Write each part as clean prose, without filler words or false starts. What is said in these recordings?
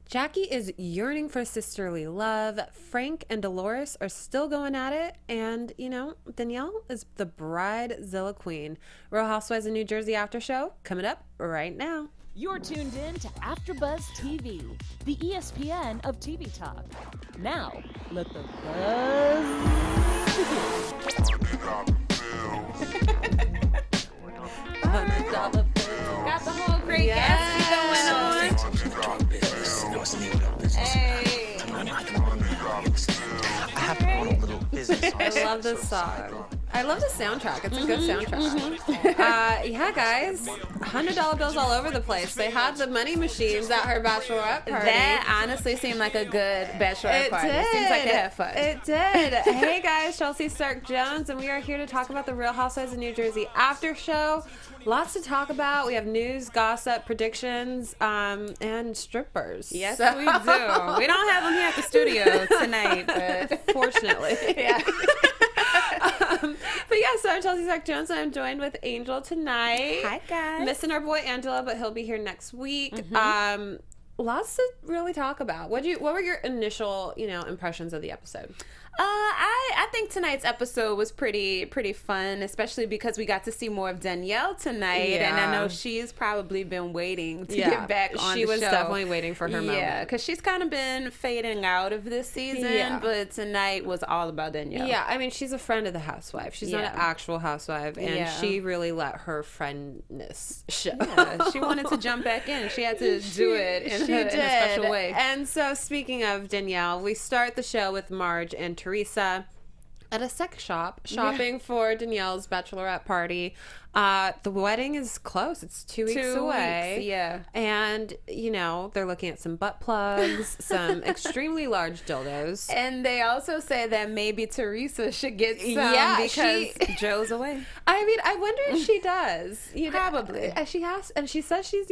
Jackie is yearning for sisterly love. Frank and Dolores are still going at it. And, Danielle is the Bridezilla queen. Real Housewives of New Jersey after show coming up right now. You're tuned in to AfterBuzz TV, the ESPN of TV talk. Now, let the buzz $100 bill. Got the whole great Gatsby going on. Hey. I have my own little business. I love this song. I love the soundtrack. It's a good soundtrack. Yeah, guys. $100 bills all over the place. They had the money machines at her bachelorette party. That honestly seemed like a good bachelorette party. It seems like they had fun. It did. Hey, guys. Chelsea Stark-Jones, and we are here to talk about the Real Housewives of New Jersey after show. Lots to talk about. We have news, gossip, predictions, and strippers. Yes, we do. We don't have them here at the studio tonight, but fortunately. Yeah. But yeah, so I'm Chelsea Stark-Jones, and I'm joined with Angel tonight. Hi, guys. Missing our boy Angela, but he'll be here next week. Lots to really talk about. What were your initial, impressions of the episode? I think tonight's episode was pretty fun, especially because we got to see more of Danielle tonight, Yeah. and I know she's probably been waiting to get back on the show. She was definitely waiting for her moment. Yeah, because she's kind of been fading out of this season, but tonight was all about Danielle. Yeah, I mean, she's a friend of the housewife. She's not an actual housewife, and she really let her friendness show. Yeah, she wanted to jump back in. She had to do it in a special way. And so, speaking of Danielle, we start the show with Marge and Teresa at a sex shop shopping for Danielle's bachelorette party. The wedding is close. It's 2 weeks away. Yeah. And, they're looking at some butt plugs, some extremely large dildos. And they also say that maybe Teresa should get some because Joe's away. I mean, I wonder if she does. Probably. She has, and she says she's,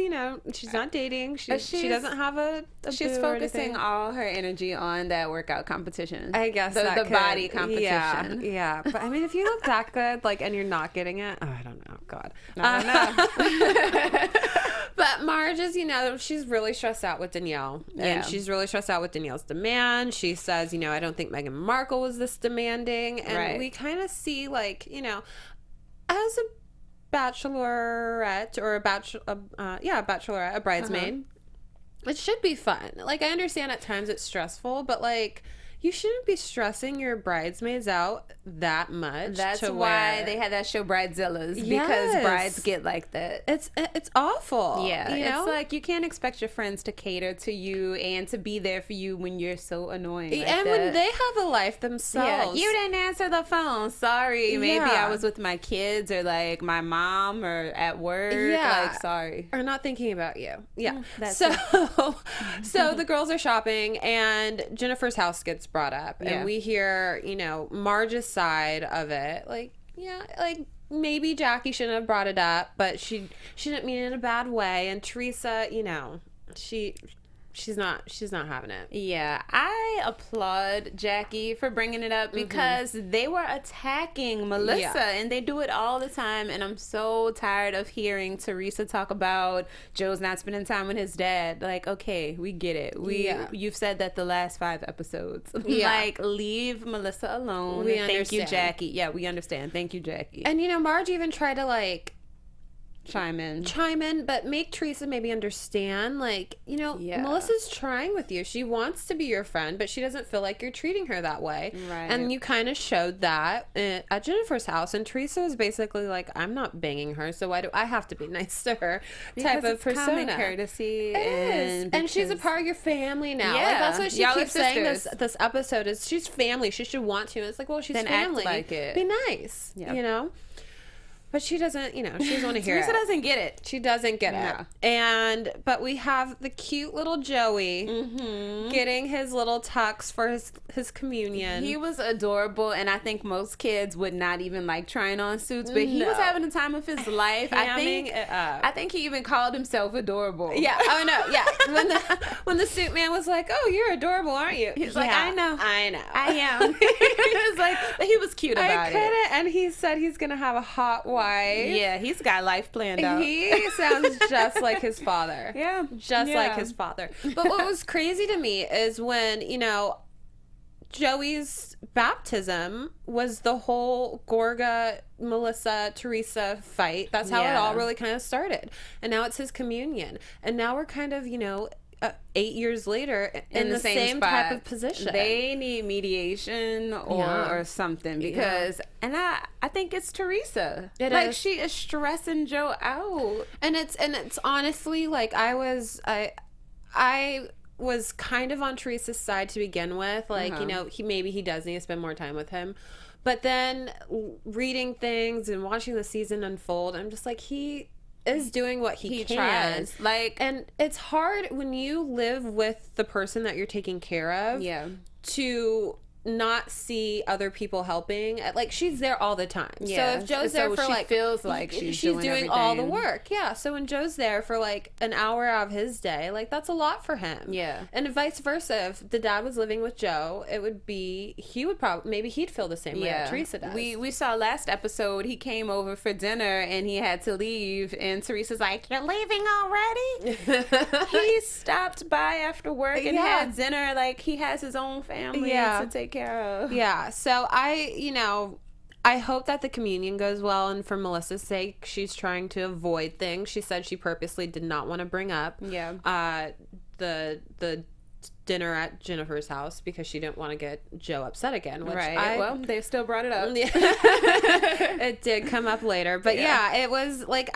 she's not dating. She doesn't have a she's boo focusing all her energy on that workout competition. I guess the body competition. Yeah. But I mean, if you look that good, and you're not getting it, I don't know. God. I don't know. But Marge is, she's really stressed out with Danielle. And she's really stressed out with Danielle's demand. She says, I don't think Meghan Markle was this demanding. And we kind of see, as a bachelorette or a bachelorette, a bridesmaid, it should be fun. I understand at times it's stressful, but you shouldn't be stressing your bridesmaids out that much. That's why they had that show Bridezillas, because brides get like that. It's awful. Yeah, it's you can't expect your friends to cater to you and to be there for you when you're so annoying. And when they have a life themselves. Yeah, you didn't answer the phone. Sorry, maybe I was with my kids or my mom or at work. Yeah, sorry, or not thinking about you. Yeah, so the girls are shopping and Jennifer's house gets brought up, and we hear Marge's side of it. Maybe Jackie shouldn't have brought it up, but she didn't mean it in a bad way. And Teresa, she's not having it. Yeah, I applaud Jackie for bringing it up because they were attacking Melissa, and they do it all the time. And I'm so tired of hearing Teresa talk about Joe's not spending time with his dad. Okay, we get it. You've said that the last 5 episodes. Leave Melissa alone. We Thank understand. you, Jackie. Yeah, we understand. Thank you, Jackie. And Marge even tried to chime in, but make Teresa maybe understand, Melissa's trying with you. She wants to be your friend, but she doesn't feel like you're treating her that way. Right. And you kind of showed that at Jennifer's house, and Teresa was basically I'm not banging her, so why do I have to be nice to her? Because type of persona. Common courtesy. And she's a part of your family now. Yeah. That's what she Y'all keeps saying sisters. this episode is she's family. She should want to. And it's well, she's then family. act like it. Be nice. Yep. But she doesn't, she doesn't want to hear Teresa it. doesn't get it. She doesn't get it. But we have the cute little Joey getting his little tux for his communion. He was adorable, and I think most kids would not even like trying on suits, but he was having the time of his life. I think he even called himself adorable. Yeah. Oh no. Yeah. When the suit man was like, "Oh, you're adorable, aren't you?" He's like, "I know. I am." It was he was cute about it. And he said he's gonna have a hot wife. wife. Yeah, he's got life planned out. He sounds just like his father. Yeah. Just like his father. But what was crazy to me is when, Joey's baptism was the whole Gorga, Melissa, Teresa fight. That's how it all really kind of started. And now it's his communion. And now we're kind of, 8 years later in the same type of position. They need mediation or something because, and I think it's Teresa. It is. is. She is stressing Joe out. And it's honestly like I was kind of on Teresa's side to begin with. Like, he does need to spend more time with him. But then reading things and watching the season unfold, I'm just like, he is doing what he can. Tries. And it's hard when you live with the person that you're taking care of to not see other people helping. Like, she's there all the time. Yeah. So if Joe's there for she feels like she's doing all the work. Yeah. So when Joe's there for like an hour out of his day, like that's a lot for him. Yeah. And vice versa. If the dad was living with Joe, maybe he'd feel the same way that Teresa does. We saw last episode, he came over for dinner and he had to leave, and Teresa's like, "You're leaving already?" He stopped by after work and had dinner. Like, he has his own family to take care of. Yeah. So I hope that the communion goes well, and for Melissa's sake, she's trying to avoid things. She said she purposely did not want to bring up the dinner at Jennifer's house because she didn't want to get Joe upset again. Which well, they still brought it up. It did come up later, but it was like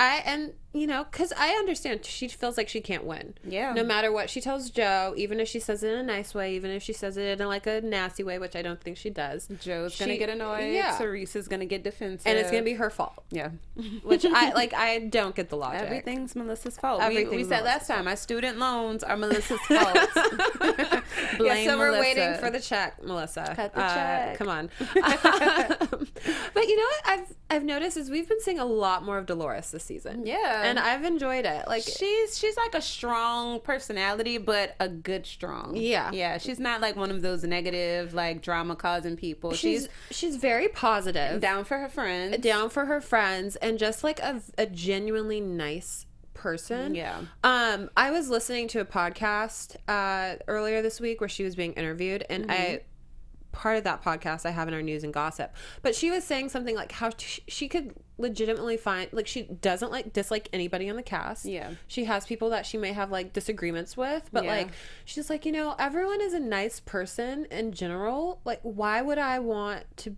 because I understand she feels like she can't win. Yeah. No matter what she tells Joe, even if she says it in a nice way, even if she says it in like a nasty way, which I don't think she does. Joe's gonna get annoyed. Yeah. Teresa's gonna get defensive, and it's gonna be her fault. Yeah. Which I don't get the logic. Everything's Melissa's fault. We said Melissa's last time, my student loans are Melissa's fault. Blame so we're Melissa. waiting for the check, Melissa. Cut the check. Come on. But you know what I've noticed is we've been seeing a lot more of Dolores this season. Yeah. And I've enjoyed it. Like, she's like a strong personality, but a good strong. Yeah. Yeah. She's not like one of those negative, like, drama causing people. She's very positive. Down for her friends. And just like a genuinely nice person. Yeah. I was listening to a podcast earlier this week where she was being interviewed, and part of that podcast I have in our news and gossip, but she was saying something like how she could legitimately find, like, she doesn't dislike anybody on the cast. Yeah. She has people that she may have like disagreements with, but like she's like, everyone is a nice person in general. Like, why would I want to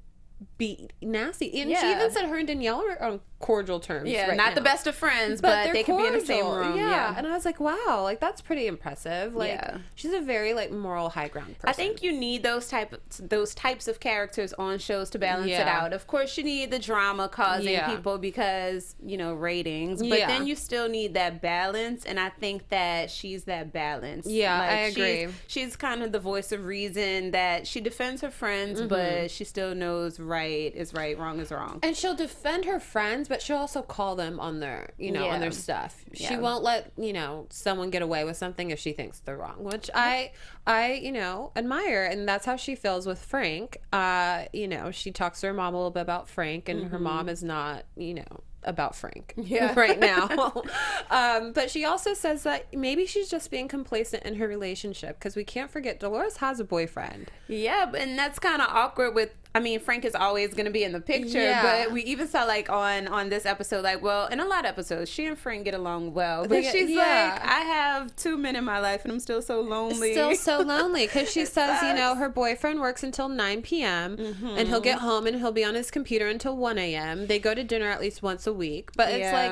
be nasty? And she even said her and Danielle are on cordial terms. Yeah, right not now. the best of friends, but they could be in the same room. Yeah. And I was like, wow, like that's pretty impressive. Like, Yeah. she's a very like moral high ground person. I think you need those types of characters on shows to balance it out. Of course, you need the drama causing people because, ratings, but then you still need that balance, and I think that she's that balance. Yeah, I agree. She's kind of the voice of reason, that she defends her friends, but she still knows right is right, wrong is wrong. And she'll defend her friends, but she'll also call them on their, on their stuff. She won't let, someone get away with something if she thinks they're wrong, which I admire. And that's how she feels with Frank. She talks to her mom a little bit about Frank, and her mom is not, about Frank right now. But she also says that maybe she's just being complacent in her relationship, because we can't forget Dolores has a boyfriend. Yeah, and that's kind of awkward with, Frank is always going to be in the picture, but we even saw like on this episode, like, well, in a lot of episodes, she and Frank get along well, but she's like, I have 2 men in my life and I'm still so lonely. Because she says, her boyfriend works until 9 p.m. and he'll get home and he'll be on his computer until 1 a.m. They go to dinner at least once a week, but it's like,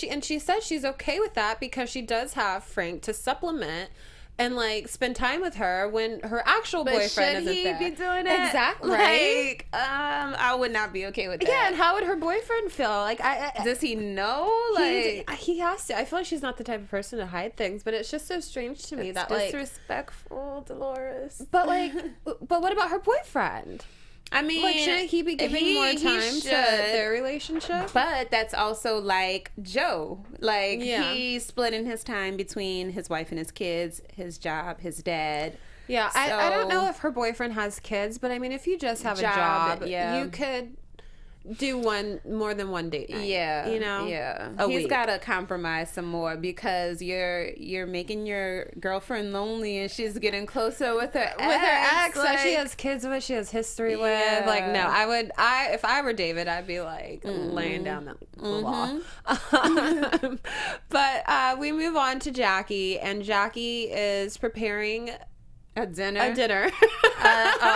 and she says she's okay with that because she does have Frank to supplement and like spend time with her when her actual boyfriend isn't there. Should he be doing it? Exactly. Like, I would not be okay with that. Yeah, and how would her boyfriend feel? Like, does he know? Like, he has to. I feel like she's not the type of person to hide things, but it's just so strange to me that like disrespectful, Dolores. But like, but what about her boyfriend? Shouldn't he be giving more time to their relationship? But that's also like Joe. Like, he's splitting his time between his wife and his kids, his job, his dad. Yeah, I don't know if her boyfriend has kids, but if you just have a job, you could... do more than one date night. Yeah, you know. Yeah, A he's week. got to compromise some more because you're making your girlfriend lonely, and she's getting closer with her ex. Like, she has kids with, she has history with. Like, no, if I were David, I'd be like laying down the law. But we move on to Jackie, and Jackie is preparing a dinner.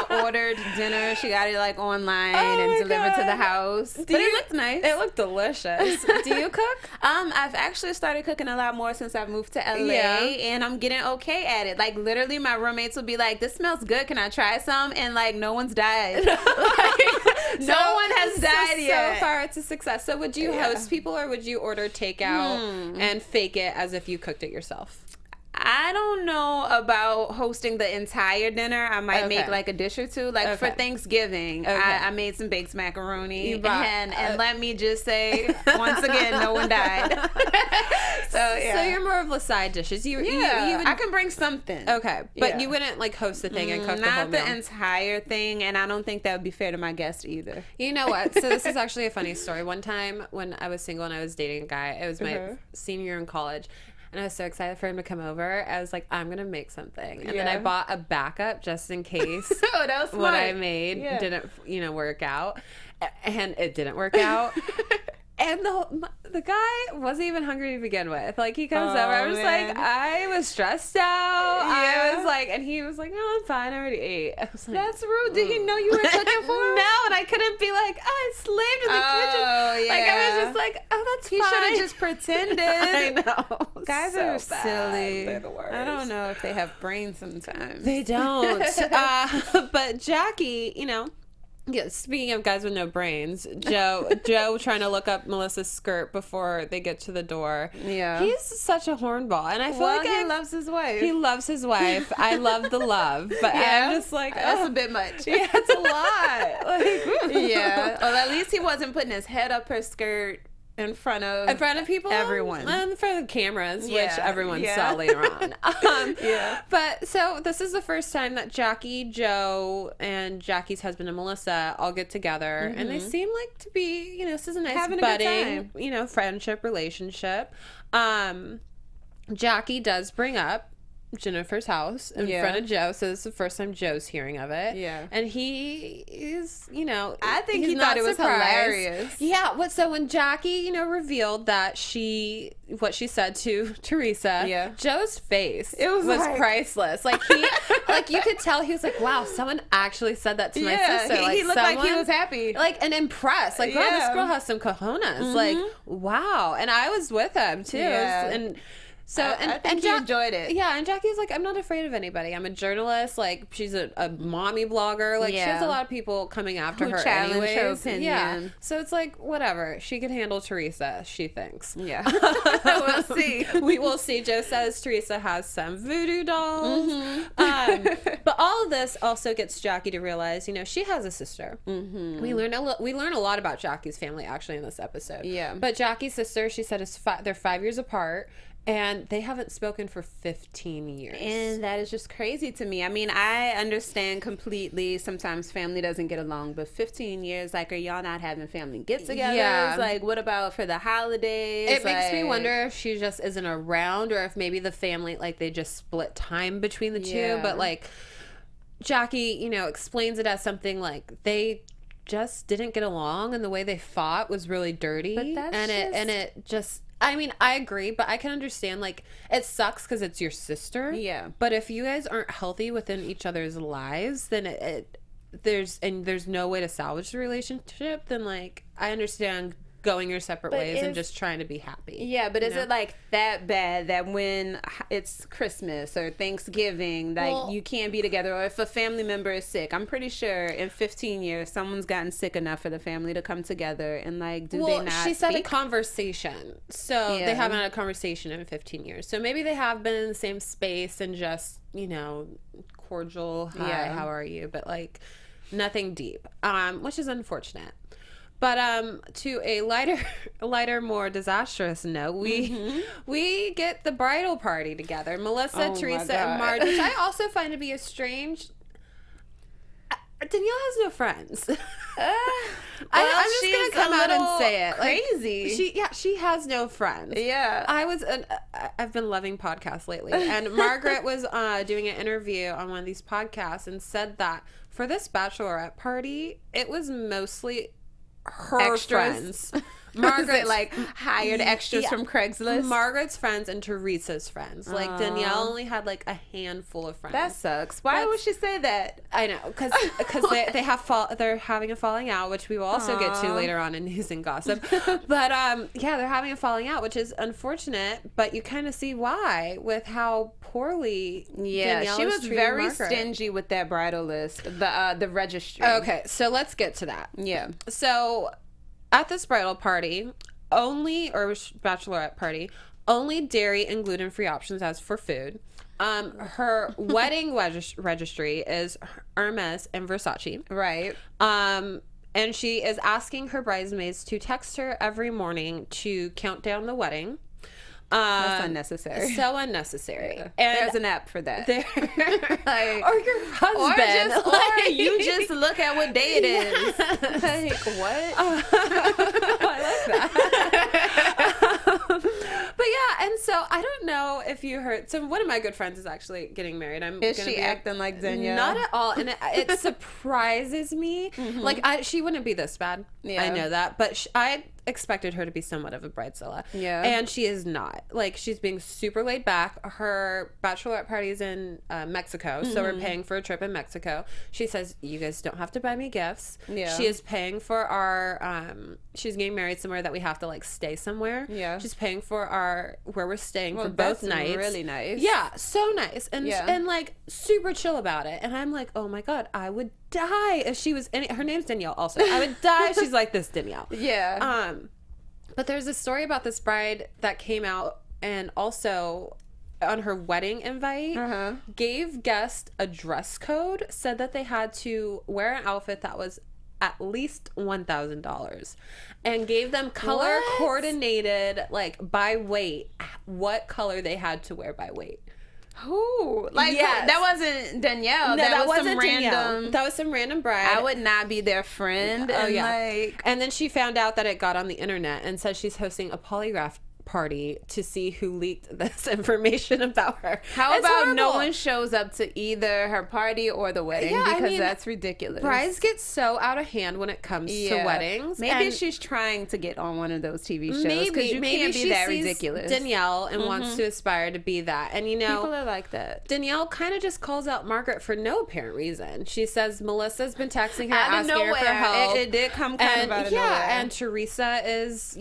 Ordered dinner. She got it like online and delivered to the house. But it looked nice. It looked delicious. Do you cook? I've actually started cooking a lot more since I've moved to LA, and I'm getting okay at it. Like, literally, my roommates will be like, "This smells good. Can I try some?" And like, no one's died. No one has died yet. So far, it's a success. So, would you host people, or would you order takeout and fake it as if you cooked it yourself? I don't know about hosting the entire dinner. I might make like a dish or two. Like for Thanksgiving, I made some baked macaroni. And let me just say, once again, no one died. So you're more of the side dishes. You would, I can bring something. Okay, but you wouldn't like host the thing and cook the whole meal. Not the entire thing, and I don't think that would be fair to my guest either. You know what? So this is actually a funny story. One time when I was single and I was dating a guy, it was my senior year in college. And I was so excited for him to come over. I was like, I'm going to make something. And then I bought a backup just in case that was what I made didn't, work out. And it didn't work out. And the guy wasn't even hungry to begin with. Like, he comes over. I was like, I was stressed out. I was like, and he was like, no, I'm fine. I already ate. I was like, that's rude. Did he know you were cooking for him? No, and I couldn't be like, I slaved in the kitchen. Yeah. Like, I was just like, that's fine. He should have just pretended. I know. Guys are silly. They're the worst. I don't know if they have brains sometimes. They don't. But Jackie, yeah, speaking of guys with no brains, Joe trying to look up Melissa's skirt before they get to the door. Yeah. He's such a hornball. And I feel like he loves his wife. He loves his wife. I love the love. But I'm just like, that's a bit much. Yeah, it's a lot. Like, yeah. Well, at least he wasn't putting his head up her skirt in front of people, everyone, in front of the cameras, which everyone saw later on. But so this is the first time that Jackie, Joe, and Jackie's husband and Melissa all get together, and they seem like to be, this is a nice having budding, friendship relationship. Jackie does bring up Jennifer's house in front of Joe, so this is the first time Joe's hearing of it. Yeah, and he is, I think he thought it was hilarious. Yeah. So when Jackie, revealed that what she said to Teresa, Joe's face was priceless. Like you could tell he was like, wow, someone actually said that to my sister. He looked like he was happy, and impressed. Like, wow, this girl has some cojones. Like, wow. And I was with him too. And so I think he enjoyed it. Yeah, and Jackie's like, I'm not afraid of anybody. I'm a journalist. Like, she's a mommy blogger. Like, she has a lot of people coming after her anyways. Her opinion. Yeah. So it's like, whatever. She can handle Teresa, she thinks. Yeah. We'll see. We will see. Joe says Teresa has some voodoo dolls. But all of this also gets Jackie to realize, she has a sister. We learn a lot about Jackie's family actually in this episode. Yeah. But Jackie's sister, she said, they're 5 years apart. And they haven't spoken for 15 years. And that is just crazy to me. I mean, I understand completely sometimes family doesn't get along, but 15 years, like, are y'all not having family get-togethers? Yeah. Like, what about for the holidays? It makes me wonder if she just isn't around, or if maybe the family, like, they just split time between the two. But, like, Jackie, explains it as something like they just didn't get along, and the way they fought was really dirty. But it just... I mean, I agree, but I can understand, like, it sucks because it's your sister. Yeah. But if you guys aren't healthy within each other's lives, then there's no way to salvage the relationship, then, like, I understand going your separate ways and just trying to be happy. Yeah, but is it like that bad that when it's Christmas or Thanksgiving, like you can't be together, or if a family member is sick? I'm pretty sure in 15 years someone's gotten sick enough for the family to come together and like they not she said a conversation. So they haven't had a conversation in 15 years. So maybe they have been in the same space and just, cordial, hi, how are you? But like nothing deep, which is unfortunate. But to a lighter, more disastrous note, we get the bridal party together. Melissa, Teresa, and Marge, which I also find to be a strange. Danielle has no friends. I'm just gonna come out and say it. Crazy. She has no friends. Yeah. I've been loving podcasts lately, and Margaret was doing an interview on one of these podcasts and said that for this bachelorette party, it was mostly her friends. Margaret like hired extras from Craigslist. Margaret's friends and Teresa's friends. Like Danielle only had like a handful of friends. That sucks. Why would she say that? I know, because they're having a falling out, which we will also get to later on in news and gossip. But they're having a falling out, which is unfortunate. But you kind of see why with how poorly. Yeah, Danielle she is was treating very Margaret. stingy with that bridal list, the registry. Okay, so let's get to that. Yeah. So at this bridal party, bachelorette party, only dairy and gluten-free options as for food. Her wedding registry is Hermes and Versace. Right. And she is asking her bridesmaids to text her every morning to count down the wedding. That's unnecessary. So unnecessary. Yeah. And there's an app for that. Like, or your husband. Or you just look at what day it is. Like, what? I like that. But yeah, and so I don't know if you heard. So one of my good friends is actually getting married. Is she acting like Danielle? Not at all, and it surprises me. Mm-hmm. Like she wouldn't be this bad. Yeah. I know that, but I expected her to be somewhat of a bridezilla. Yeah. And she is not. Like, she's being super laid back. Her bachelorette party is in Mexico, so we're paying for a trip in Mexico. She says, you guys don't have to buy me gifts. Yeah. She is paying for our, she's getting married somewhere that we have to, like, stay somewhere. Yeah. She's paying for where we're staying for both nights. Really nice. Yeah, so nice. And like, super chill about it. And I'm like, oh my God, I would die if she was her name's Danielle also. I would die if she's like this Danielle. Yeah. But there's a story about this bride that came out, and also on her wedding invite gave guests a dress code, said that they had to wear an outfit that was at least $1,000, and gave them color coordinated, like by weight, what color they had to wear by weight. Who? Like, that wasn't Danielle. No, that wasn't some Danielle. random. That was some random bride. I would not be their friend. Oh, and yeah. And then she found out that it got on the internet and said she's hosting a polygraph party to see who leaked this information about her. How about no one shows up to either her party or the wedding? Yeah, because that's ridiculous. Brides get so out of hand when it comes to weddings. Maybe she's trying to get on one of those TV shows, because you can't be that ridiculous. Danielle and wants to aspire to be that. And people are like that. Danielle kind of just calls out Margaret for no apparent reason. She says Melissa's been texting her asking her for help. It did come kind of out of nowhere. And Teresa is,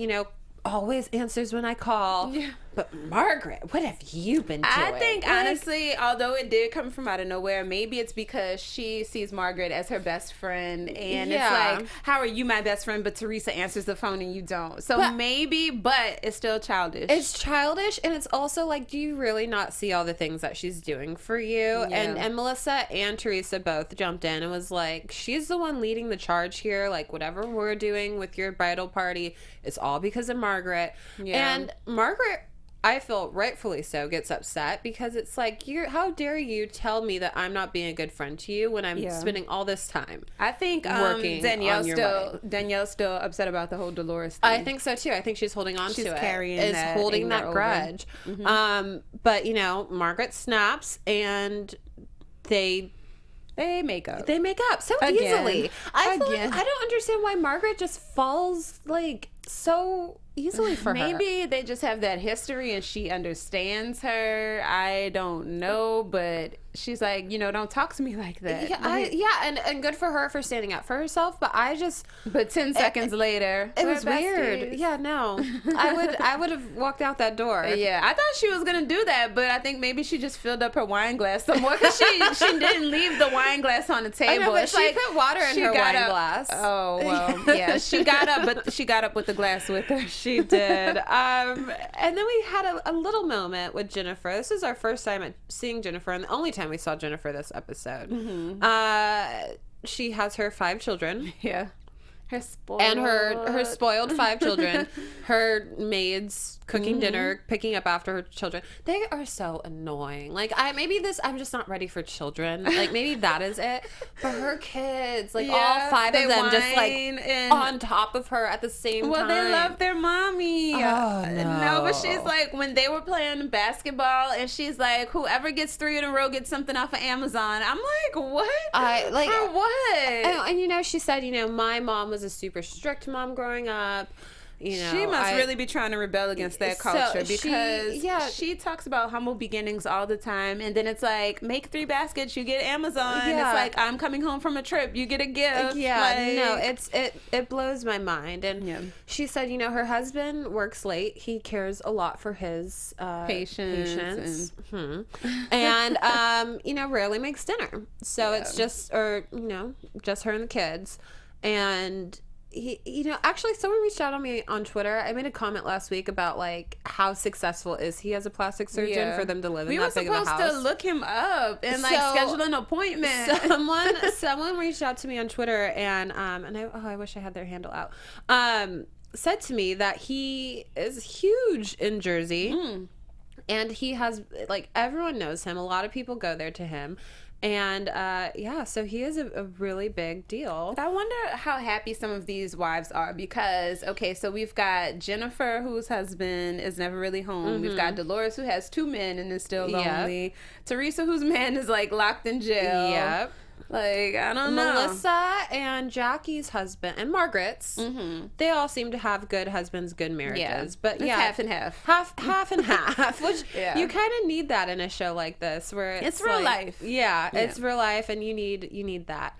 always answers when I call. Yeah. But Margaret, what have you been doing? I think, honestly, although it did come from out of nowhere, maybe it's because she sees Margaret as her best friend, and it's like, how are you my best friend, but Teresa answers the phone and you don't? So but it's still childish. It's childish, and it's also like, do you really not see all the things that she's doing for you? Yeah. And Melissa and Teresa both jumped in and was like, she's the one leading the charge here. Like, whatever we're doing with your bridal party, it's all because of Margaret. Yeah. And Margaret, I feel rightfully so, gets upset, because it's like, how dare you tell me that I'm not being a good friend to you when I'm spending all this time. I think working Danielle's still upset about the whole Dolores thing. I think so too. I think she's holding on to it. She's carrying that, holding that grudge. Mm-hmm. But Margaret snaps, and they make up. They make up so easily. I don't understand why Margaret just falls like so easily for her. Maybe they just have that history and she understands her. I don't know, but she's like, don't talk to me like that. And good for her for standing up for herself, but 10 seconds later, it was weird. Yeah, no. I would have walked out that door. Yeah, I thought she was gonna do that, but I think maybe she just filled up her wine glass some more, because she didn't leave the wine glass on the table. I know, but she put water in her wine glass. Oh, well, yeah. She got up, but she got up with the glass with her. She did. And then we had a little moment with Jennifer. This is our first time seeing Jennifer, and the only time we saw Jennifer this episode. Mm-hmm. She has her 5 children. Yeah. Her spoiled. And her spoiled 5 children, her maids cooking dinner, picking up after her children. They are so annoying. Like, I'm just not ready for children. Like, maybe that is it. But her kids, like, all 5 of them just, like, on top of her at the same time. Well, they love their mommy. Oh, no. But she's like, when they were playing basketball, and she's like, whoever gets 3 in a row gets something off of Amazon. I'm like, what? For what? And, you know, she said, you know, my mom was a super strict mom growing up. You know, she must really be trying to rebel against that culture, because she talks about humble beginnings all the time, and then it's like, make 3 baskets, you get Amazon. It's like, I'm coming home from a trip, you get a gift. It blows my mind. And she said, you know, her husband works late. He cares a lot for his patients, and you know, rarely makes dinner. So it's just her and the kids. And he, you know, actually someone reached out on me on Twitter. I made a comment last week about, like, how successful is he as a plastic surgeon for them to live in that big of a house. We were supposed to look him up and schedule an appointment. Someone reached out to me on Twitter, and I wish I had their handle out. Said to me that he is huge in Jersey, and he has, like, everyone knows him. A lot of people go there to him. And so he is a really big deal. I wonder how happy some of these wives are, because so we've got Jennifer, whose husband is never really home. We've got Dolores, who has 2 men and is still lonely. Teresa, whose man is, like, locked in jail. Like, I don't know. Melissa and Jackie's husband and Margaret's, they all seem to have good husbands, good marriages. But it's half and half. Half and half, which you kind of need that in a show like this, where it's real life. It's real life, and you need that.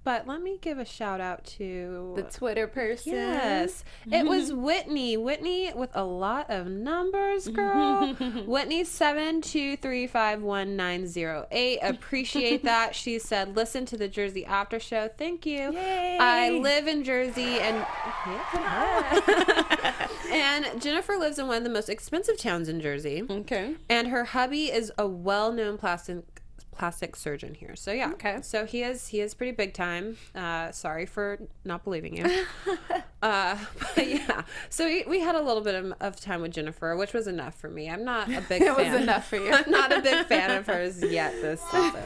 But let me give a shout out to the Twitter person. Yes. It was Whitney. Whitney with a lot of numbers, girl. Whitney 7235198. Appreciate that. She said, listen to the Jersey After Show. Thank you. Yay. I live in Jersey, and and Jennifer lives in one of the most expensive towns in Jersey. Okay. And her hubby is a well-known plastic surgeon here. So so he is pretty big time. Sorry for not believing you. But so we had a little bit of time with Jennifer, which was enough for me. I'm not a big fan. It was enough for you. I'm not a big fan of hers yet this season.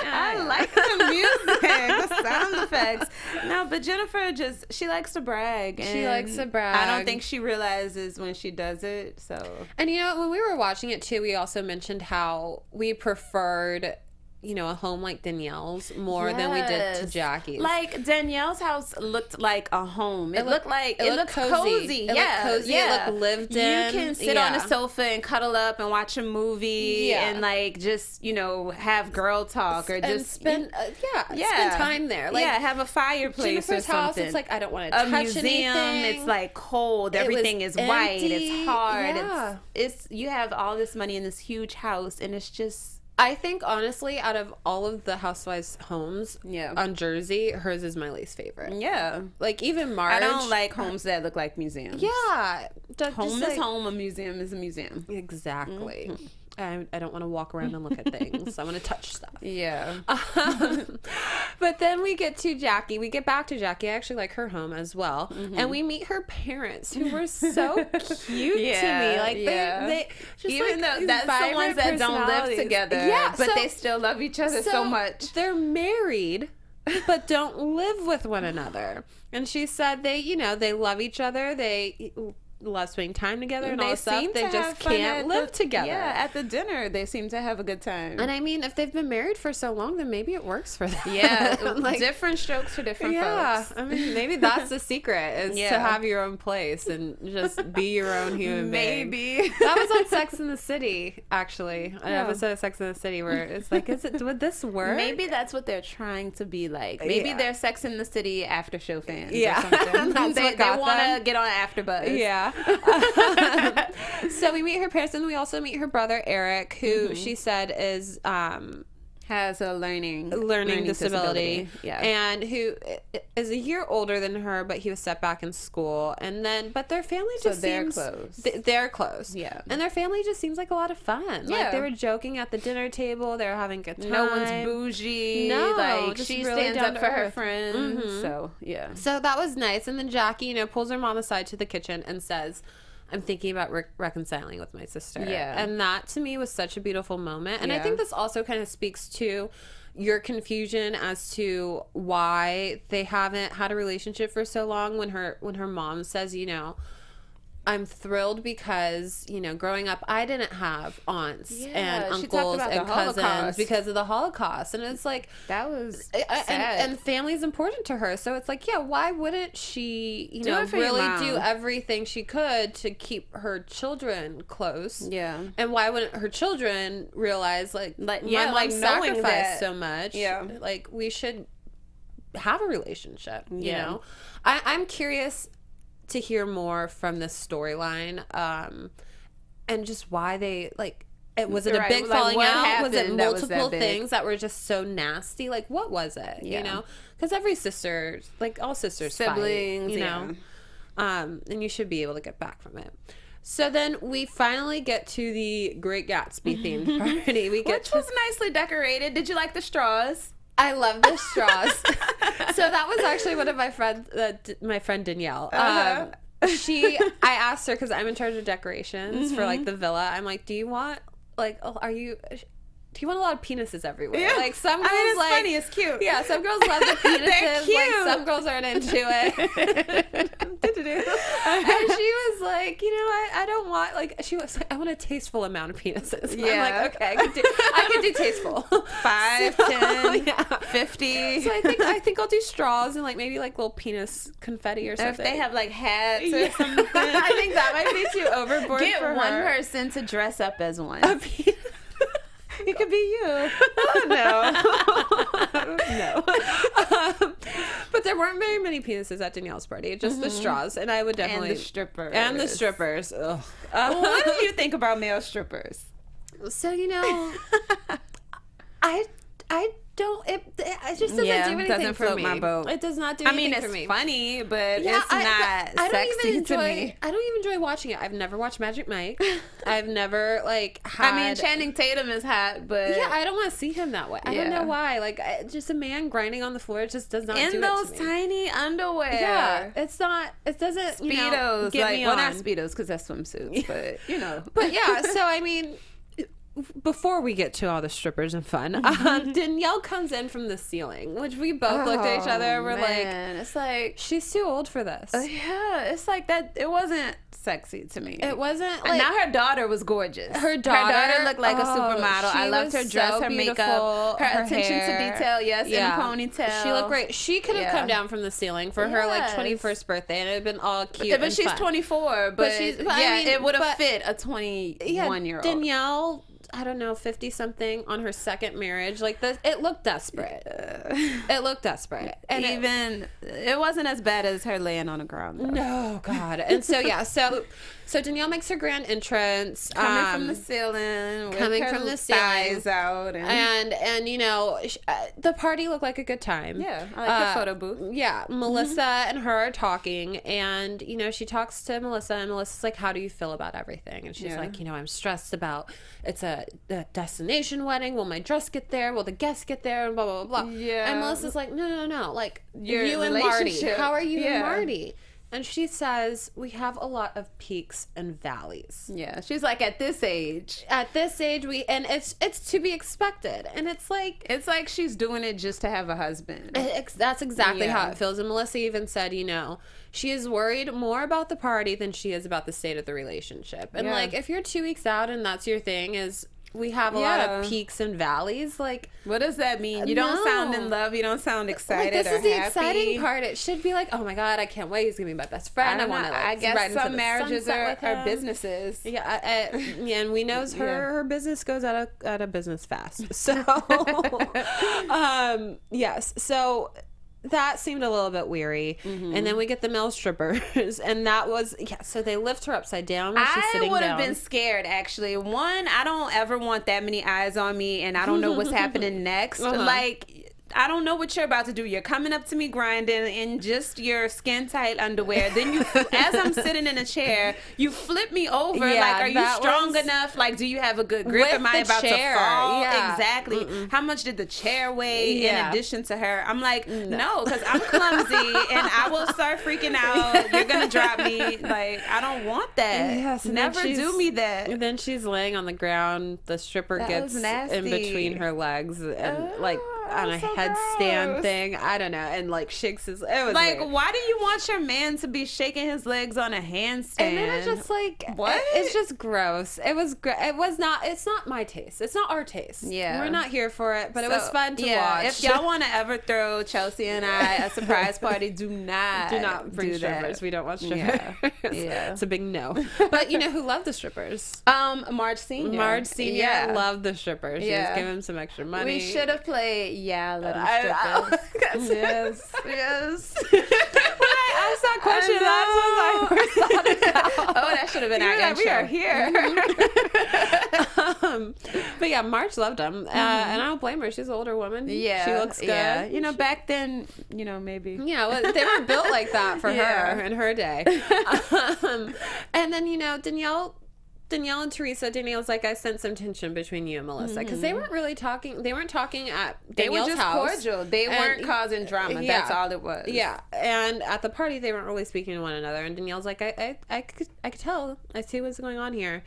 I like the music, the sound effects. No, but Jennifer she likes to brag. She likes to brag. I don't think she realizes when she does it. So, and you know, when we were watching it too, we also mentioned how we preferred, you know, a home like Danielle's more than we did to Jackie's. Like, Danielle's house looked like a home. It looked cozy. It looked cozy. It looked lived in. You can sit on a sofa and cuddle up and watch a movie and, like, just, you know, have girl talk or just spend spend time there. Like, have a fireplace Jennifer's or something. House, it's like, I don't want to touch museum, anything. it's like cold. Everything is white. It's hard. Yeah. It's you have all this money in this huge house, and it's just. I think, honestly, out of all of the Housewives homes on Jersey, hers is my least favorite. Yeah. Like, even Marge. I don't like homes that look like museums. Yeah. Home is home. A museum is a museum. Exactly. Mm-hmm. I don't want to walk around and look at things. I want to touch stuff. Yeah. But then we get to Jackie. We get back to Jackie. I actually like her home as well. Mm-hmm. And we meet her parents, who were so cute to me. Like, they just, even like, though that's the ones that don't live together. Yeah, but they still love each other so much. They're married, but don't live with one another. And she said they love each other. They love spending time together and all this stuff. They just can't live together. Yeah, at the dinner, they seem to have a good time. And I mean, if they've been married for so long, then maybe it works for them. Yeah, like, different strokes for different folks. I mean, maybe that's the secret, is to have your own place and just be your own human being. Maybe. That was on Sex and the City, actually. An episode of Sex and the City where it's like, would this work? Maybe that's what they're trying to be like. Maybe they're Sex and the City after show fans. Yeah. Or something. They want to get on AfterBuzz. Yeah. So we meet her parents, and we also meet her brother Eric, who she said is has has a learning disability. Yeah. And who is a year older than her, but he was set back in school. And then, but their family just seems... They're close. Yeah. And their family just seems like a lot of fun. Yeah. Like, they were joking at the dinner table. They were having a good time. No one's bougie. No. Like, just she really stands down up to for her earth. friends. Mm-hmm. So, yeah. So that was nice. And then Jackie, you know, pulls her mom aside to the kitchen and says, I'm thinking about reconciling with my sister. Yeah. And that to me was such a beautiful moment. And I Yeah. think this also kind of speaks to your confusion as to why they haven't had a relationship for so long, when her mom says, you know, I'm thrilled because, you know, growing up, I didn't have aunts and uncles and cousins because of the Holocaust. And it's like... That was sad. And family's important to her. So it's like, yeah, why wouldn't she, you know, really do everything she could to keep her children close? Yeah. And why wouldn't her children realize, like my mom like knowing sacrificed that, so much. Yeah. Like, we should have a relationship, you Yeah. know? I'm curious to hear more from this storyline, and just why they, like, was it a big falling out? Was it multiple things that were just so nasty? Like, what was it? Yeah. You know, because every sister, like all sisters, siblings, fight, you know, and you should be able to get back from it. So then we finally get to the Great Gatsby themed party. Which was nicely decorated. Did you like the straws? I love the straws. So that was actually one of my friends, my friend Danielle. I asked her, because I'm in charge of decorations for like the villa. I'm like, do you want a lot of penises everywhere? Yeah. Like, some girls, it's funny, it's cute. Yeah, some girls love the penises. They're cute. Like, some girls aren't into it. And she was like, you know, I don't want, like, she was like, I want a tasteful amount of penises. Yeah. I'm like, okay, I can do tasteful. 5, 10, 50. So I think I'll do straws and, like, maybe like little penis confetti or something. If they have like hats or something. I think that might be too overboard for her. Get one person to dress up as one. A penis. It could be you. Oh, no. But there weren't very many penises at Danielle's party, just the straws. And I would definitely... And the strippers. Ugh. What do you think about male strippers? So, you know, I don't... It just doesn't do anything for me. My boat. It does not do anything for me. I mean, it's funny, but it's not sexy to me. I don't even enjoy watching it. I've never watched Magic Mike. I've never, like, had... I mean, Channing Tatum is hot, but... Yeah, I don't want to see him that way. I don't know why. Like, just a man grinding on the floor just does not do it to me. In those tiny underwear. Yeah, it's not... It doesn't, Speedos. you know, get me Well, on. not Speedos, because that's swimsuits, but, you know. But, yeah, so, I mean... Before we get to all the strippers and fun, Danielle comes in from the ceiling, which we both looked at each other and we're like, it's like, she's too old for this. Yeah, it's like that. It wasn't sexy to me. It wasn't, like... And now her daughter was gorgeous. Her daughter looked like a supermodel. I loved her dress, her makeup, her attention to detail, in a ponytail. She looked great. She could have come down from the ceiling for her, like, 21st birthday, and it would have been all cute but she's fun. 24, but it would have fit a 21-year-old. Danielle... I don't know, 50-something on her second marriage. Like, it looked desperate. It looked desperate. And it wasn't as bad as her laying on the ground, though. No, God. And so, yeah, so Danielle makes her grand entrance. Coming from the ceiling. With her thighs out. And you know, the party looked like a good time. Yeah, I like the photo booth. Yeah, Melissa and her are talking. And, you know, she talks to Melissa. And Melissa's like, how do you feel about everything? And she's like, you know, I'm stressed about, it's a destination wedding. Will my dress get there? Will the guests get there? And blah, blah, blah, blah. Yeah. And Melissa's like, no. Like, you and Marty. How are you and Marty? And she says, we have a lot of peaks and valleys. Yeah. She's like, at this age, and it's to be expected. And it's like she's doing it just to have a husband. That's exactly how it feels. And Melissa even said, you know, she is worried more about the party than she is about the state of the relationship. And like, if you're 2 weeks out and that's your thing is, we have a lot of peaks and valleys. Like, what does that mean? You don't sound in love. You don't sound excited. Like, this or is the happy. Exciting part. It should be like, oh my God, I can't wait. He's gonna be my best friend. I want to. I guess some marriages are businesses. Yeah, and we know her business goes out of business fast. So, yes. So that seemed a little bit weary. And then we get the male strippers, and that was so they lift her upside down when she's sitting down. I would have been scared, actually. One, I don't ever want that many eyes on me, and I don't know what's happening next. Like, I don't know what you're about to do. You're coming up to me grinding in just your skin tight underwear. Then you, as I'm sitting in a chair, you flip me over. Like, are you strong enough? Like, do you have a good grip? Am I about to fall? Yeah. Exactly. How much did the chair weigh in addition to her? I'm like, no, because I'm clumsy and I will start freaking out. You're going to drop me. Like, I don't want that. Yes, never do me that. And then she's laying on the ground. The stripper gets in between her legs and like on a headstand thing. I don't know. And like shakes his. It was like, weird. Why do you want your man to be shaking his legs on a handstand? And then it's just like, what? It's just gross. It was. It was not. It's not my taste. It's not our taste. Yeah, we're not here for it. But it was fun to watch. If y'all want to ever throw Chelsea and I a surprise party, do not bring strippers. That. We don't want strippers. Yeah, it's a big no. But you know who loved the strippers? Marge Senior. Marge Senior loved the strippers. She was giving him some extra money. We should have played. Yeah, let him strip us. Yes. I asked that question. That's what I first thought about. Oh, that should have been our intro. We are here. But yeah, Marge loved him, and I don't blame her. She's an older woman. Yeah, she looks good. Yeah. You know, back then, you know, maybe. Yeah, well, they were built like that for her in her day. And then, you know, Danielle and Teresa. Danielle's like, I sense some tension between you and Melissa because they weren't really talking. They weren't talking at Danielle's house. They were just cordial. They weren't causing drama. That's all it was. Yeah, and at the party, they weren't really speaking to one another. And Danielle's like, I could tell. I see what's going on here.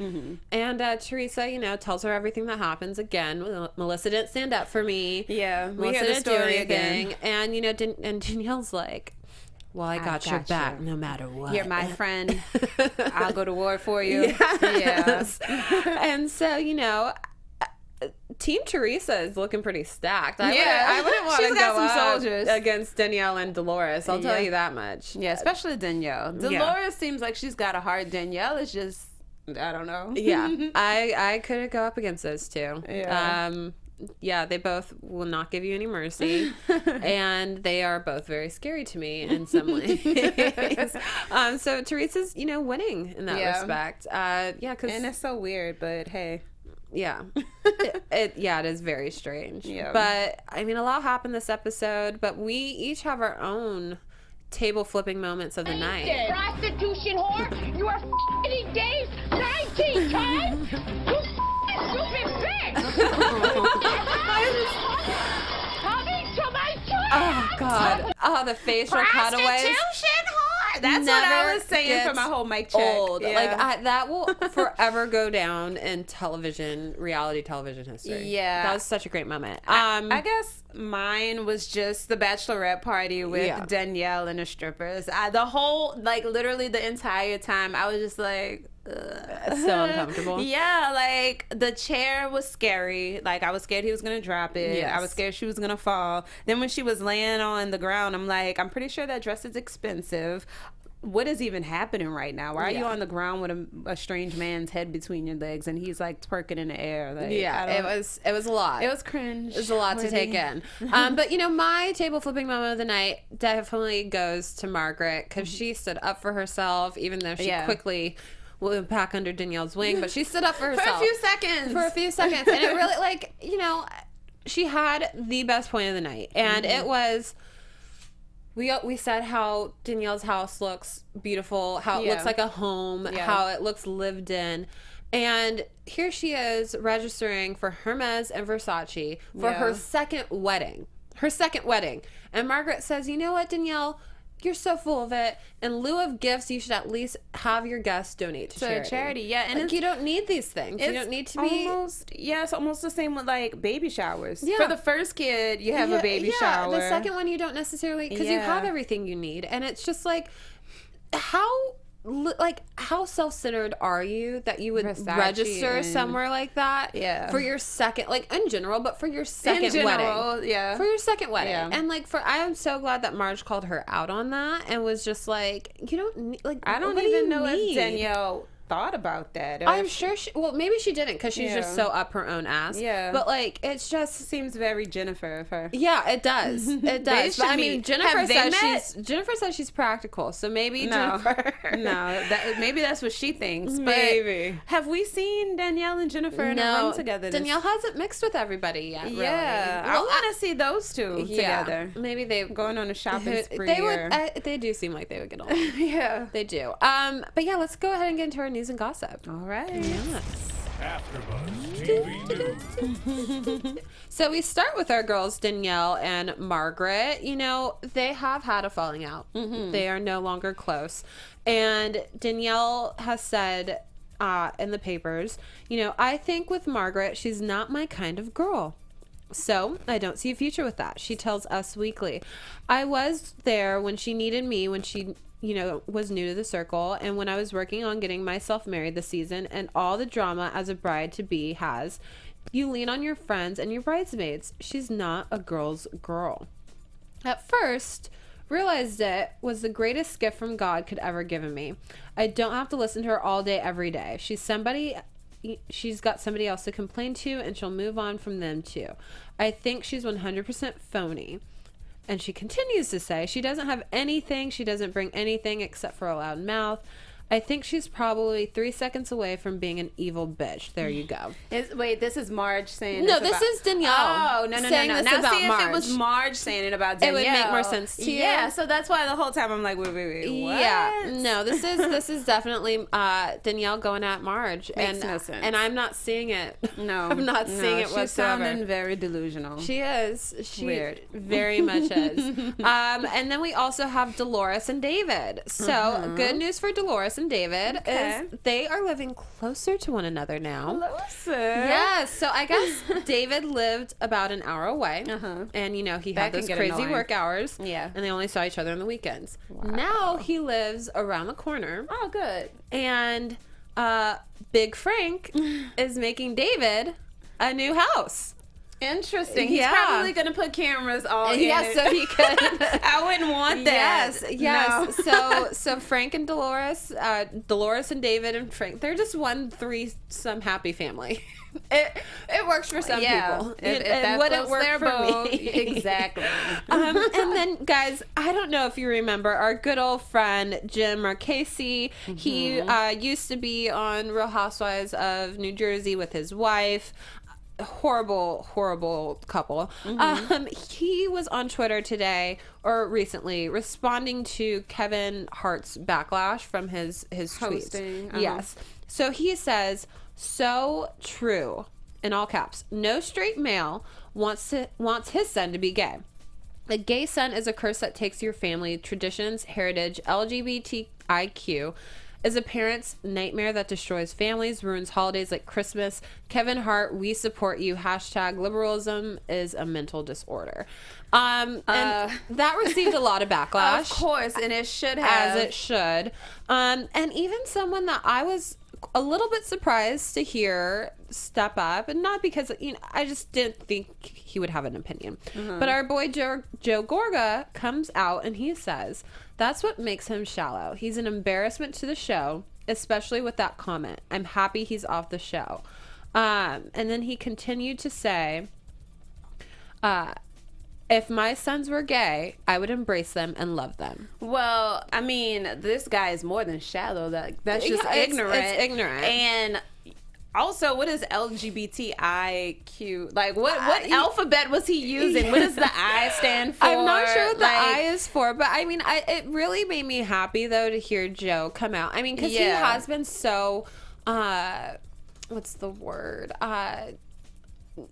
And Teresa, you know, tells her everything that happens. Again, Melissa didn't stand up for me. Yeah, Melissa didn't do anything. And you know, and Danielle's like, well, I got your back no matter what. You're my friend. I'll go to war for you. Yes. And so, you know, Team Teresa is looking pretty stacked. I wouldn't want to go up against Danielle and Dolores. I'll tell you that much. Yeah, especially Danielle. Dolores seems like she's got a heart. Danielle is just, I don't know. Yeah, I couldn't go up against those two. Yeah, they both will not give you any mercy, and they are both very scary to me in some ways. So Teresa's, you know, winning in that respect. Cause, and it's so weird, but hey. Yeah, it is very strange. Yeah. But I mean, a lot happened this episode, but we each have our own table flipping moments of the night. Prostitution whore, you are f***ing Dave 19 times. You stupid bitch. Coming to my church. Oh God! Oh, the facial cutaways. Prostitution whore. That's what I was saying for my whole mic check. Old. Like that will forever go down in reality television history. Yeah, that was such a great moment. I guess mine was just the Bachelorette party with Danielle and the strippers. Literally the entire time, I was just like, it's so uncomfortable. Yeah, like the chair was scary. Like I was scared he was gonna drop it. I was scared she was gonna fall. Then when she was laying on the ground, I'm like, I'm pretty sure that dress is expensive. What is even happening right now? Why are you on the ground with a strange man's head between your legs and he's like twerking in the air? Like, it was a lot. It was cringe. It was a lot to take in. But you know, my table flipping moment of the night definitely goes to Margaret because she stood up for herself, even though she quickly went back under Danielle's wing. But she stood up for herself for a few seconds, and it really, like, you know, she had the best point of the night, and it was. We said how Danielle's house looks beautiful, how it looks like a home, how it looks lived in. And here she is registering for Hermes and Versace for her second wedding. And Margaret says, you know what, Danielle? You're so full of it. In lieu of gifts, you should at least have your guests donate to charity. Yeah, and like, you don't need these things. You don't need to be it's almost the same with like baby showers. Yeah. For the first kid, you have a baby shower. The second one, you don't necessarily, because you have everything you need, and it's just like how self-centered are you that you would register somewhere like that for your second, like in general, but for your second wedding. For your second wedding. And like I am so glad that Marge called her out on that and was just like, you don't need, like, I don't even know if Danielle thought about that. I'm sure maybe she didn't because she's just so up her own ass. Yeah. But like, it's just seems very Jennifer of her. Yeah, it does. It does. But I mean, Jennifer says she's practical, so maybe Jennifer. Maybe that's what she thinks. Maybe. But have we seen Danielle and Jennifer in a room together? Danielle hasn't mixed with everybody yet. Really. Yeah, I want to see those two together. Maybe they're going on a shopping spree. They would. They do seem like they would get along. Yeah, they do. But yeah, let's go ahead and get into our news and gossip. All right. Yes. AfterBuzz TV. So we start with our girls Danielle and Margaret. You know, they have had a falling out. They are no longer close. And Danielle has said in the papers, you know, I think with Margaret, she's not my kind of girl. So I don't see a future with that. She tells Us Weekly, I was there when she needed me, when she, you know, was new to the circle, and when I was working on getting myself married this season, and all the drama as a bride-to-be has, you lean on your friends and your bridesmaids. She's not a girl's girl. At first, realized it was the greatest gift from God could ever given me. I don't have to listen to her all day, every day. She's got somebody else to complain to, and she'll move on from them too. I think she's 100% phony. And she continues to say she doesn't have anything. She doesn't bring anything except for a loud mouth. I think she's probably 3 seconds away from being an evil bitch. There you go. Wait, this is Marge saying no, this is Danielle. Oh, no. Saying this now, about see, Marge. if it was Marge saying it about Danielle, it would make more sense to you. Yeah, so that's why the whole time I'm like, wait, what? Yeah, no, this is definitely Danielle going at Marge. Makes no sense. And I'm not seeing it. No. I'm not seeing it she's whatsoever. sounding very delusional. She is. She Weird. very much is. And then we also have Dolores and David. So good news for Dolores and David is they are living closer to one another now. Closer. Yes. So I guess David lived about an hour away. And, you know, he had those crazy work hours. Yeah. And they only saw each other on the weekends. Wow. Now he lives around the corner. Oh, good. And Big Frank is making David a new house. Interesting. He's probably going to put cameras all in it. So he could. I wouldn't want that. Yes. No. So Frank and Dolores, Dolores and David and Frank, they're just one threesome happy family. It works for some people. If it wouldn't work for me. Exactly. And then, guys, I don't know if you remember our good old friend Jim Marchese. He used to be on Real Housewives of New Jersey with his wife. Horrible couple. He was on Twitter today or recently responding to Kevin Hart's backlash from his hosting. tweets. Yes. So he says, so true, in all caps, no straight male wants his son to be gay. A gay son is a curse that takes your family, traditions, heritage, LGBTIQ, is a parent's nightmare that destroys families, ruins holidays like Christmas. Kevin Hart, we support you. # liberalism is a mental disorder. And that received a lot of backlash. Of course, and it should have. As it should. And even someone that I was a little bit surprised to hear step up, and not because, you know, I just didn't think he would have an opinion. But our boy Joe Gorga comes out and he says, that's what makes him shallow. He's an embarrassment to the show, especially with that comment. I'm happy he's off the show. And then he continued to say, if my sons were gay, I would embrace them and love them. Well, I mean, this guy is more than shallow. That's just ignorant. It's ignorant. And also, what is LGBTIQ? Like, what alphabet was he using? What does the I stand for? I'm not sure what the I is for, but I mean, it really made me happy, though, to hear Joe come out. I mean, because he has been so, what's the word?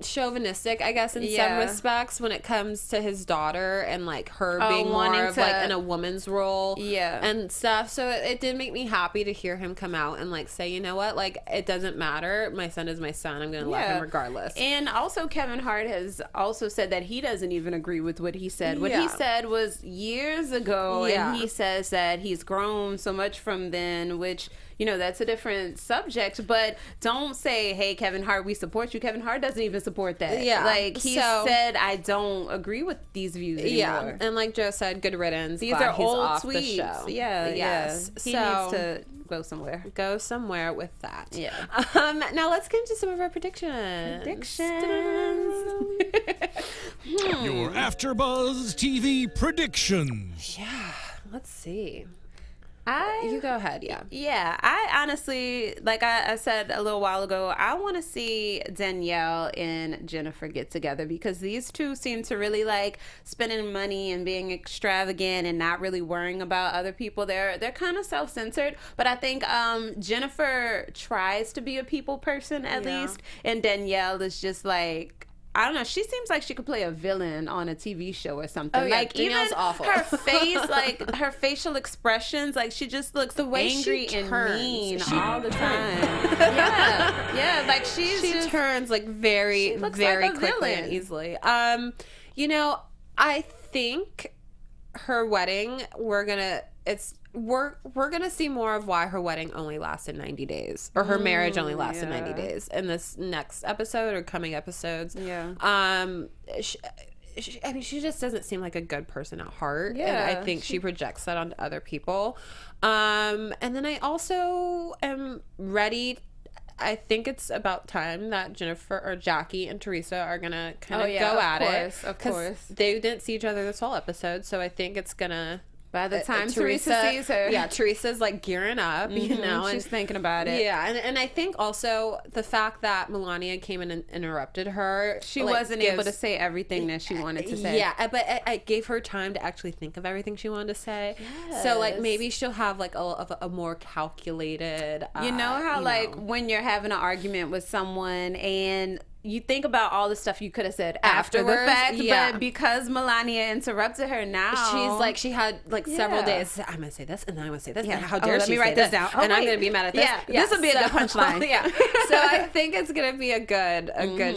Chauvinistic, I guess, in some respects when it comes to his daughter and like her being more of like in a woman's role and stuff. So it did make me happy to hear him come out and like say, you know what, like, it doesn't matter, my son is my son, I'm gonna love him regardless. And also Kevin Hart has also said that he doesn't even agree with what he said. What he said was years ago, and he says that he's grown so much from then, which, that's a different subject. But don't say, hey, Kevin Hart, we support you. Kevin Hart doesn't even support that. Yeah. Like, he said, I don't agree with these views anymore. Yeah. And like Joe said, good riddance. These Glad are he's old off tweets. the show. Yeah. Yes. He So, needs to go somewhere. go somewhere with that. Yeah. Now let's get into some of our predictions. Your AfterBuzz TV predictions. Yeah. Let's see. I You go ahead. Yeah. Yeah, I honestly, like I said a little while ago, I want to see Danielle and Jennifer get together because these two seem to really like spending money and being extravagant and not really worrying about other people. They're kind of self-centered, but I think Jennifer tries to be a people person at least, and Danielle is just like, I don't know. She seems like she could play a villain on a TV show or something. Oh, yeah, like Danielle's even awful. her face, like her facial expressions, like she just looks The way angry she and turns. mean She all the time. yeah, like she turns like very, looks very like a quickly villain. and easily. I think her wedding, we're gonna see more of why her wedding only lasted 90 days, or her marriage only lasted 90 days in this next episode or coming episodes. Yeah. She just doesn't seem like a good person at heart, and Yeah, I think she projects that onto other people. And then I also am ready. I think it's about time that Jennifer or Jackie and Teresa are gonna kind of go at it. Of course. They didn't see each other this whole episode, so I think it's gonna. By the time Teresa sees her. Yeah, Teresa's like gearing up, you know. She's thinking about it. Yeah, and I think also the fact that Melania came in and interrupted her. She like, wasn't able to say everything that she wanted to say. Yeah, but I gave her time to actually think of everything she wanted to say. So like maybe she'll have like a more calculated. You know how like when you're having an argument with someone and you think about all the stuff you could have said after the Afterwards, fact, yeah. but because Melania interrupted her now, she's like, she had like several Yeah. days. I'm gonna say this, and then I'm gonna say this. Yeah. And how Oh, dare let she me say write this down. Oh, and I'm wait. gonna be mad at this. Yeah, this would be a good punchline. Yeah. So I think it's gonna be a good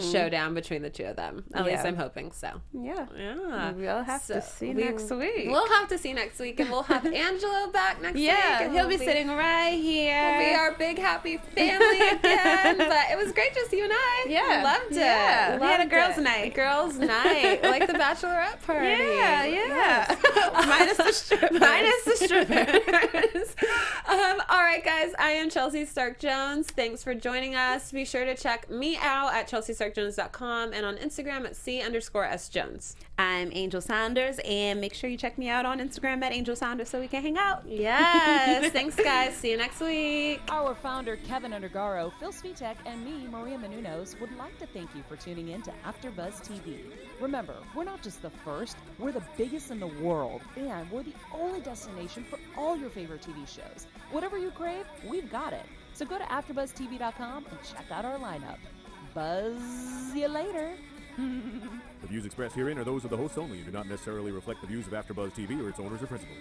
showdown between the two of them. At least I'm hoping so. yeah. Yeah. We'll have to see we- next week. We'll have to see next week, and we'll have Angelo back next week. Yeah, and he'll we'll be sitting right here. We'll be our big happy family again. But it was great just you and I. Yeah. Loved it. Yeah. We had a Loved girls' it. night. Girls' night, like the Bachelorette party. Yeah. Minus the strippers. Minus the strippers. All right, guys. I am Chelsea Stark Jones. Thanks for joining us. Be sure to check me out at chelseastarkjones.com and on Instagram at C_S Jones. I'm Angel Saunders, and make sure you check me out on Instagram at Angel Saunders so we can hang out. Yes. Thanks, guys. See you next week. Our founder, Keven Undergaro, Phil Svitek, and me, Maria Menounos, would like to thank you for tuning in to AfterBuzz TV. Remember, we're not just the first, we're the biggest in the world, and we're the only destination for all your favorite TV shows. Whatever you crave, we've got it. So go to AfterBuzzTV.com and check out our lineup. Buzz you later. The views expressed herein are those of the hosts only and do not necessarily reflect the views of AfterBuzz TV or its owners or principals.